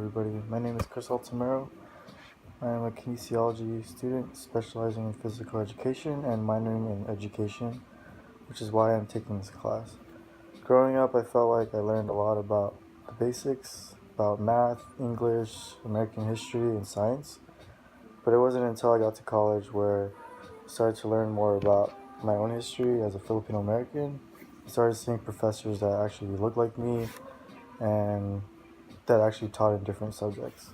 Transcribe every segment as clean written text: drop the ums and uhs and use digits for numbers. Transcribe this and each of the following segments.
everybody. My name is Chris Altamiro. I am a kinesiology student specializing in physical education and minoring in education, which is why I'm taking this class. Growing up, I felt like I learned a lot about the basics, about math, English, American history, and science. But it wasn't until I got to college where I started to learn more about my own history as a Filipino American. I started seeing professors that actually looked like me and that actually taught in different subjects.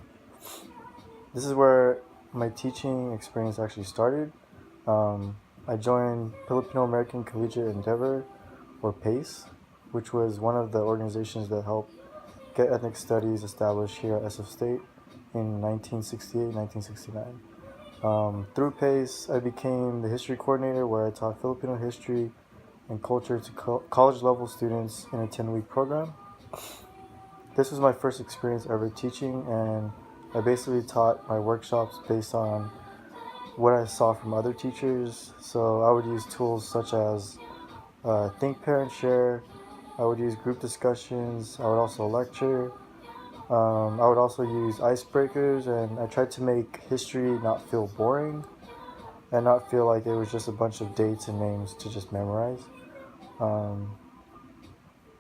This is where my teaching experience actually started. I joined Filipino American Collegiate Endeavor, or PACE, which was one of the organizations that helped get ethnic studies established here at SF State in 1968, 1969. Through PACE, I became the history coordinator where I taught Filipino history and culture to college level students in a 10-week program. This was my first experience ever teaching, and I basically taught my workshops based on what I saw from other teachers. So I would use tools such as Think, Pair, and Share. I would use group discussions. I would also lecture. I would also use icebreakers, and I tried to make history not feel boring and not feel like it was just a bunch of dates and names to just memorize,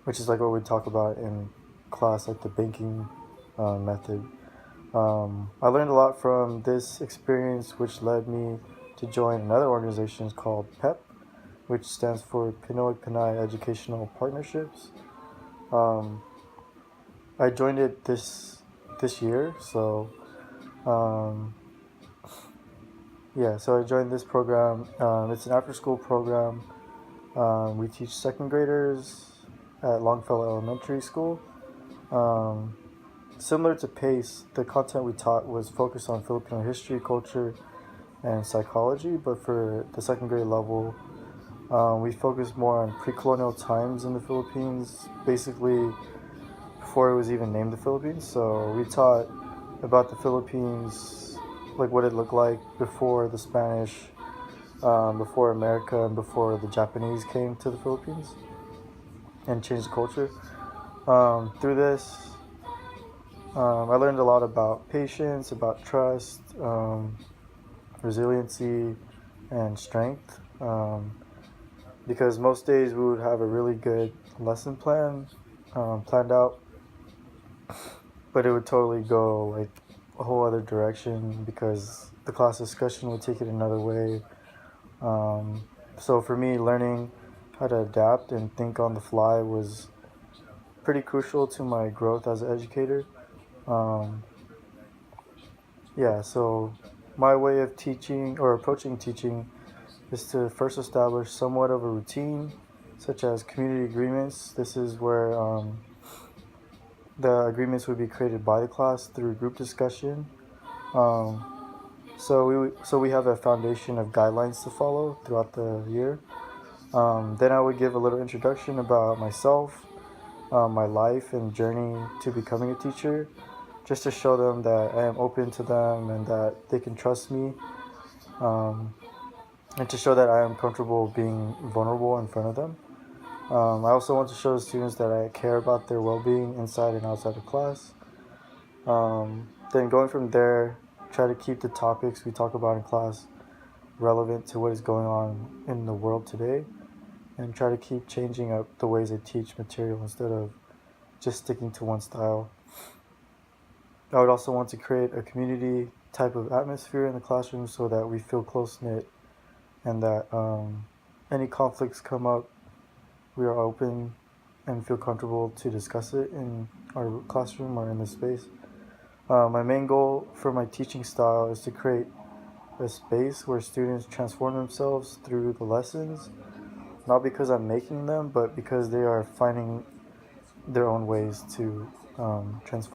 which is like what we talk about in class, like the banking method. I learned a lot from this experience, which led me to join another organization called PEP, which stands for Pinoy Pinay Educational Partnerships. I joined it this year, so so I joined this program. It's an after-school program. We teach second graders at Longfellow Elementary School. Similar to PACE, the content we taught was focused on Filipino history, culture, and psychology, but for the second grade level, we focused more on pre-colonial times in the Philippines, basically before it was even named the Philippines. So we taught about the Philippines, like what it looked like before the Spanish, before America, and before the Japanese came to the Philippines and changed the culture. Through this, I learned a lot about patience, about trust, resiliency, and strength. Because most days we would have a really good lesson plan planned out, but it would totally go like a whole other direction because the class discussion would take it another way. So for me, learning how to adapt and think on the fly was pretty crucial to my growth as an educator. So my way of teaching or approaching teaching is to first establish somewhat of a routine, such as community agreements. This is where the agreements would be created by the class through group discussion. So we have a foundation of guidelines to follow throughout the year. Then I would give a little introduction about myself, my life and journey to becoming a teacher, just to show them that I am open to them and that they can trust me, and to show that I am comfortable being vulnerable in front of them. I also want to show the students that I care about their well-being inside and outside of class. Then going from there, try to keep the topics we talk about in class relevant to what is going on in the world today, and try to keep changing up the ways I teach material instead of just sticking to one style. I would also want to create a community type of atmosphere in the classroom so that we feel close-knit and that any conflicts come up, we are open and feel comfortable to discuss it in our classroom or in the space. My main goal for my teaching style is to create a space where students transform themselves through the lessons, not because I'm making them, but because they are finding their own ways to transform.